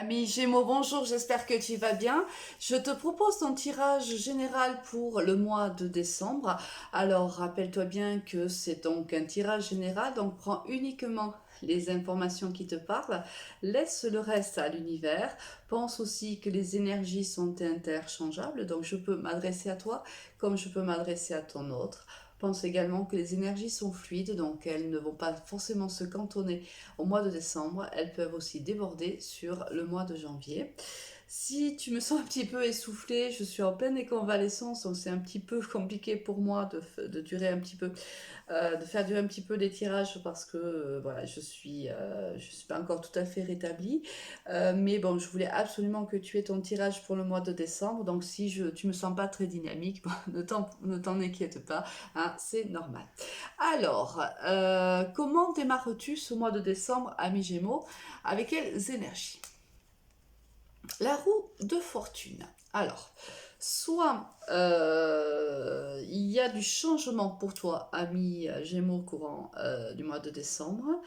Ami Gémeaux, bonjour, j'espère que tu vas bien. Je te propose ton tirage général pour le mois de décembre. Alors, rappelle-toi bien que c'est donc un tirage général, donc prends uniquement les informations qui te parlent, laisse le reste à l'univers. Pense aussi que les énergies sont interchangeables, donc je peux m'adresser à toi comme je peux m'adresser à ton autre. Pense également que les énergies sont fluides, donc elles ne vont pas forcément se cantonner au mois de décembre, elles peuvent aussi déborder sur le mois de janvier. Si tu me sens un petit peu essoufflée, je suis en pleine convalescence, donc c'est un petit peu compliqué pour moi de durer un petit peu, de faire durer un petit peu les tirages parce que voilà, je suis pas encore tout à fait rétablie. Mais bon, je voulais absolument que tu aies ton tirage pour le mois de décembre, donc si tu me sens pas très dynamique, bon, ne t'en inquiète pas, hein, c'est normal. Alors, comment démarres-tu ce mois de décembre, ami Gémeaux? Avec quelles énergies? La roue de fortune. Alors, soit il y a du changement pour toi, ami Gémeaux, courant du mois de décembre,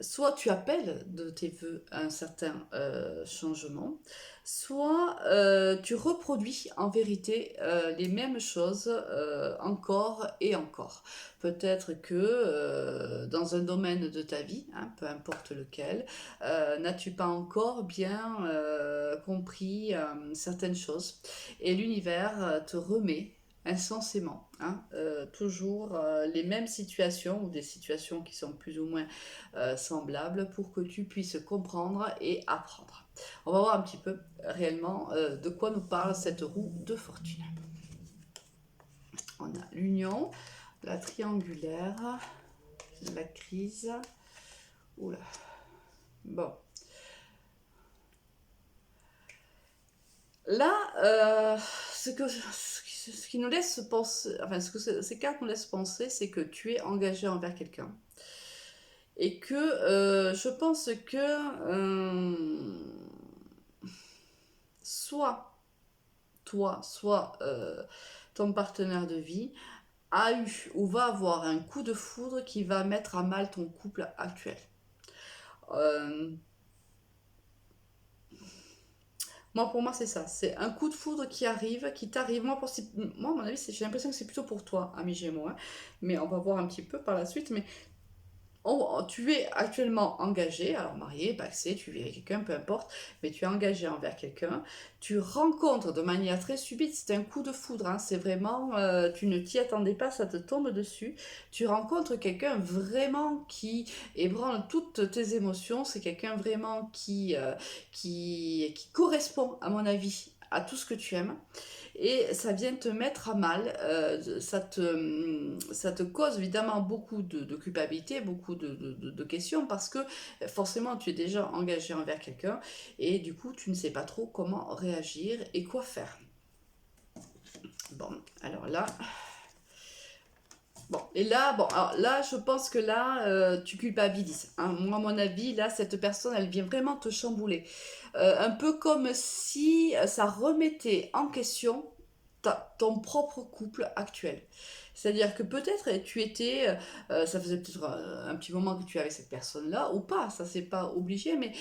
soit tu appelles de tes voeux un certain changement, soit tu reproduis en vérité les mêmes choses encore et encore. Peut-être que dans un domaine de ta vie, hein, peu importe lequel, n'as-tu pas encore bien compris certaines choses. Et l'univers te remet insensément, hein, toujours les mêmes situations ou des situations qui sont plus ou moins semblables pour que tu puisses comprendre et apprendre. On va voir un petit peu réellement de quoi nous parle cette roue de fortune. On a l'union, la triangulaire, la crise. Oula. Bon. Là, ce qui nous laisse penser, enfin, ce que ces cartes nous laissent penser, c'est que tu es engagé envers quelqu'un. Et que je pense que soit toi, soit ton partenaire de vie a eu ou va avoir un coup de foudre qui va mettre à mal ton couple actuel. Euh, pour moi, c'est ça. C'est un coup de foudre qui arrive, qui t'arrive. Moi, à mon avis, j'ai l'impression que c'est plutôt pour toi, ami Gémeaux, hein. Mais on va voir un petit peu par la suite. Mais tu es actuellement engagé, alors marié, paxé, tu vis avec quelqu'un, peu importe, mais tu es engagé envers quelqu'un. Tu rencontres de manière très subite, c'est un coup de foudre, hein, c'est vraiment, tu ne t'y attendais pas, ça te tombe dessus. Tu rencontres quelqu'un vraiment qui ébranle toutes tes émotions, c'est quelqu'un vraiment qui correspond, à mon avis, à tout ce que tu aimes et ça vient te mettre à mal, ça te cause évidemment beaucoup de culpabilité, beaucoup de questions parce que forcément tu es déjà engagé envers quelqu'un et du coup tu ne sais pas trop comment réagir et quoi faire. Bon, alors là, bon, et là, bon, alors là, je pense que là, tu culpabilises, hein. Moi, à mon avis, là, cette personne, elle vient vraiment te chambouler. Un peu comme si ça remettait en question ton propre couple actuel. C'est-à-dire que peut-être tu étais, ça faisait peut-être un petit moment que tu avais cette personne-là, ou pas, ça c'est pas obligé, mais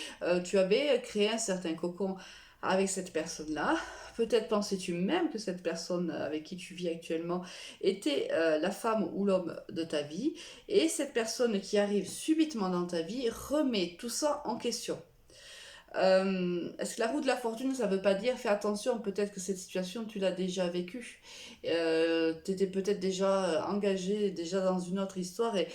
tu avais créé un certain cocon avec cette personne-là. Peut-être pensais-tu même que cette personne avec qui tu vis actuellement était la femme ou l'homme de ta vie, et cette personne qui arrive subitement dans ta vie remet tout ça en question. Est-ce que la roue de la fortune, ça veut pas dire fais attention, peut-être que cette situation tu l'as déjà vécue. Tu étais peut-être déjà engagé, déjà dans une autre histoire et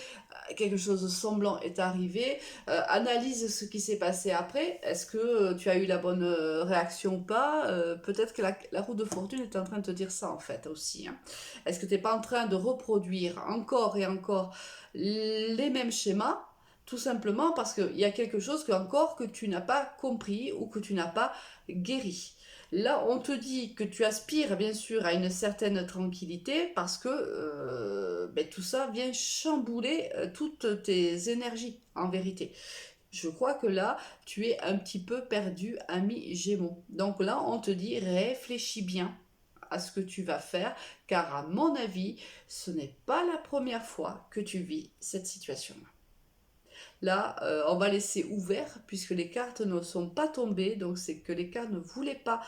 quelque chose de semblant est arrivé. Analyse ce qui s'est passé après. Est-ce que tu as eu la bonne réaction ou pas? Peut-être que la roue de fortune est en train de te dire ça en fait aussi, hein. Est-ce que tu n'es pas en train de reproduire encore et encore les mêmes schémas? Tout simplement parce qu'il y a quelque chose que, encore que tu n'as pas compris ou que tu n'as pas guéri. Là, on te dit que tu aspires bien sûr à une certaine tranquillité parce que tout ça vient chambouler toutes tes énergies en vérité. Je crois que là, tu es un petit peu perdu, ami Gémeaux. Donc là, on te dit réfléchis bien à ce que tu vas faire, car à mon avis, ce n'est pas la première fois que tu vis cette situation-là. Là, on va laisser ouvert puisque les cartes ne sont pas tombées, donc c'est que les cartes ne voulaient pas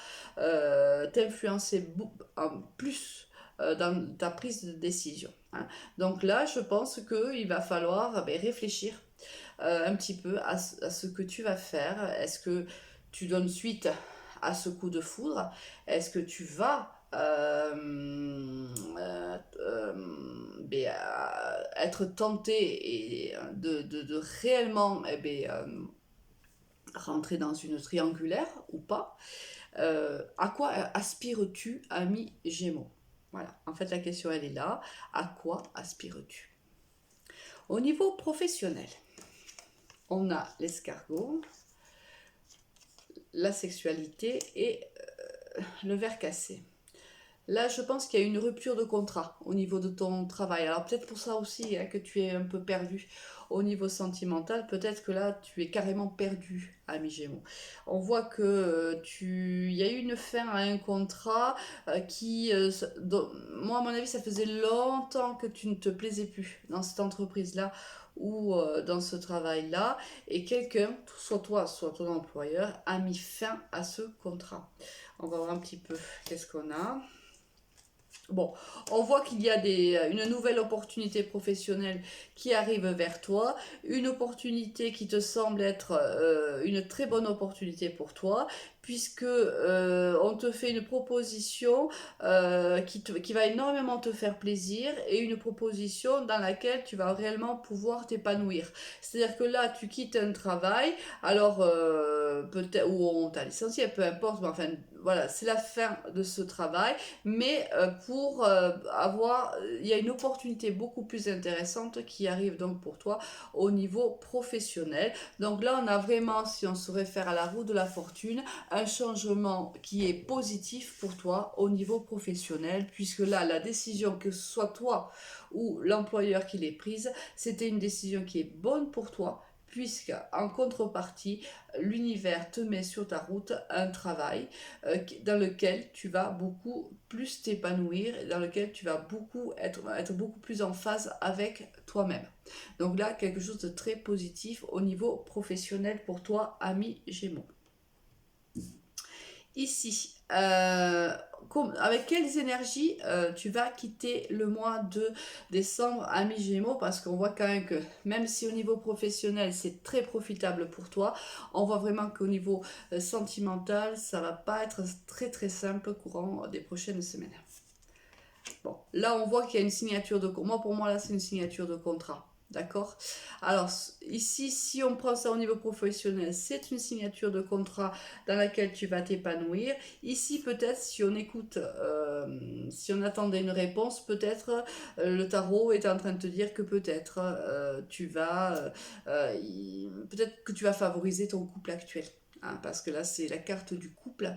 t'influencer en plus dans ta prise de décision, hein. Donc là, je pense qu'il va falloir réfléchir un petit peu à ce que tu vas faire. Est-ce que tu donnes suite à ce coup de foudre? Est-ce que tu vas être tenté et de réellement rentrer dans une triangulaire ou pas? À quoi aspires-tu, ami Gémeaux? Voilà, en fait la question elle est là. À quoi aspires-tu? Au niveau professionnel, on a l'escargot, la sexualité et le ver cassé. Là, je pense qu'il y a une rupture de contrat au niveau de ton travail. Alors peut-être pour ça aussi que tu es un peu perdu au niveau sentimental. Peut-être que là, tu es carrément perdu, ami Gémeaux. On voit que il y a eu une fin à un contrat moi, à mon avis, ça faisait longtemps que tu ne te plaisais plus dans cette entreprise-là ou dans ce travail-là. Et quelqu'un, soit toi, soit ton employeur, a mis fin à ce contrat. On va voir un petit peu qu'est-ce qu'on a. Bon, on voit qu'il y a une nouvelle opportunité professionnelle qui arrive vers toi, une opportunité qui te semble être une très bonne opportunité pour toi, puisque on te fait une proposition qui va énormément te faire plaisir et une proposition dans laquelle tu vas réellement pouvoir t'épanouir. C'est-à-dire que là, tu quittes un travail, alors peut-être où on t'a licencié, peu importe, mais enfin voilà, c'est la fin de ce travail, mais il y a une opportunité beaucoup plus intéressante qui arrive donc pour toi au niveau professionnel. Donc là, on a vraiment, si on se réfère à la roue de la fortune, un changement qui est positif pour toi au niveau professionnel, puisque là, la décision, que ce soit toi ou l'employeur qui l'ait prise, c'était une décision qui est bonne pour toi, puisque en contrepartie, l'univers te met sur ta route un travail dans lequel tu vas beaucoup plus t'épanouir, dans lequel tu vas être beaucoup plus en phase avec toi-même. Donc là, quelque chose de très positif au niveau professionnel pour toi, ami Gémeaux. Ici, avec quelles énergies tu vas quitter le mois de décembre, ami Gémeaux, parce qu'on voit quand même que même si au niveau professionnel c'est très profitable pour toi, on voit vraiment qu'au niveau sentimental ça va pas être très très simple courant des prochaines semaines. Bon, là on voit qu'il y a une signature de contrat. Moi pour moi là c'est une signature de contrat. D'accord? Alors, ici, si on prend ça au niveau professionnel, c'est une signature de contrat dans laquelle tu vas t'épanouir. Ici, peut-être, si on attendait une réponse, peut-être le tarot est en train de te dire que peut-être peut-être que tu vas favoriser ton couple actuel. Hein, parce que là, c'est la carte du couple,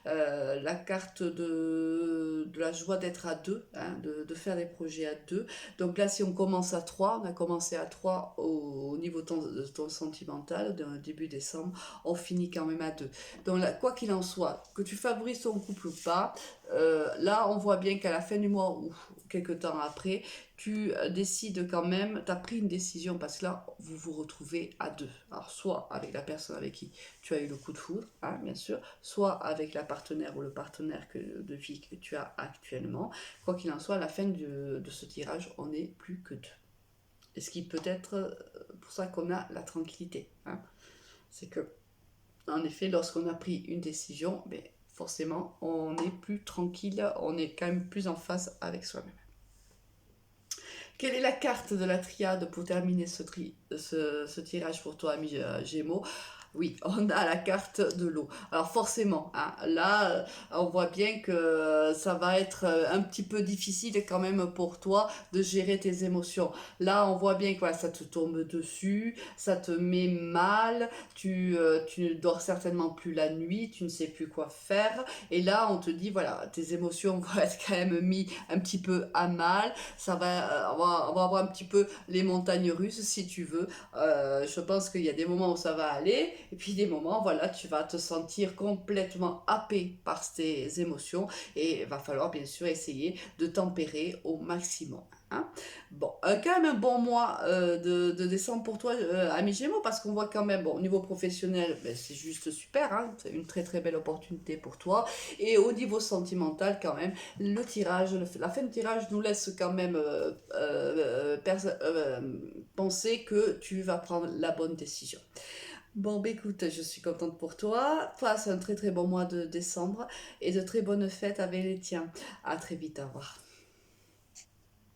la carte de la joie d'être à deux, hein, de faire des projets à deux. Donc là, si on commence à 3, on a commencé à 3 au niveau de ton sentimental, début décembre, on finit quand même à 2. Donc là, quoi qu'il en soit, que tu favorises ton couple ou pas, là, on voit bien qu'à la fin du mois ou quelques temps après, tu décides quand même, tu as pris une décision parce que là, vous vous retrouvez à 2. Alors, soit avec la personne avec qui tu as eu le coup de foudre, hein, bien sûr, soit avec la partenaire ou le partenaire de vie que tu as actuellement. Quoi qu'il en soit, à la fin de ce tirage, on n'est plus que 2. Et ce qui peut être pour ça qu'on a la tranquillité. Hein. C'est que, en effet, lorsqu'on a pris une décision, forcément, on est plus tranquille, on est quand même plus en phase avec soi-même. Quelle est la carte de la triade pour terminer ce tirage pour toi, ami Gémeaux? Oui, on a la carte de l'eau. Alors forcément, hein, là, on voit bien que ça va être un petit peu difficile quand même pour toi de gérer tes émotions. Là, on voit bien que voilà, ça te tombe dessus, ça te met mal, tu ne dors certainement plus la nuit, tu ne sais plus quoi faire. Et là, on te dit, voilà, tes émotions vont être quand même mis un petit peu à mal. On va avoir un petit peu les montagnes russes, si tu veux. Je pense qu'il y a des moments où ça va aller. Et puis des moments, voilà, tu vas te sentir complètement happé par tes émotions et il va falloir bien sûr essayer de tempérer au maximum. Hein. Bon, quand même un bon mois de décembre pour toi, ami Gémeaux, parce qu'on voit quand même, bon, au niveau professionnel, ben, c'est juste super, hein, c'est une très très belle opportunité pour toi. Et au niveau sentimental, quand même, le tirage, la fin de tirage nous laisse quand même penser que tu vas prendre la bonne décision. Bon, bah écoute, je suis contente pour toi. Passe un très très bon mois de décembre et de très bonnes fêtes avec les tiens. À très vite, au revoir.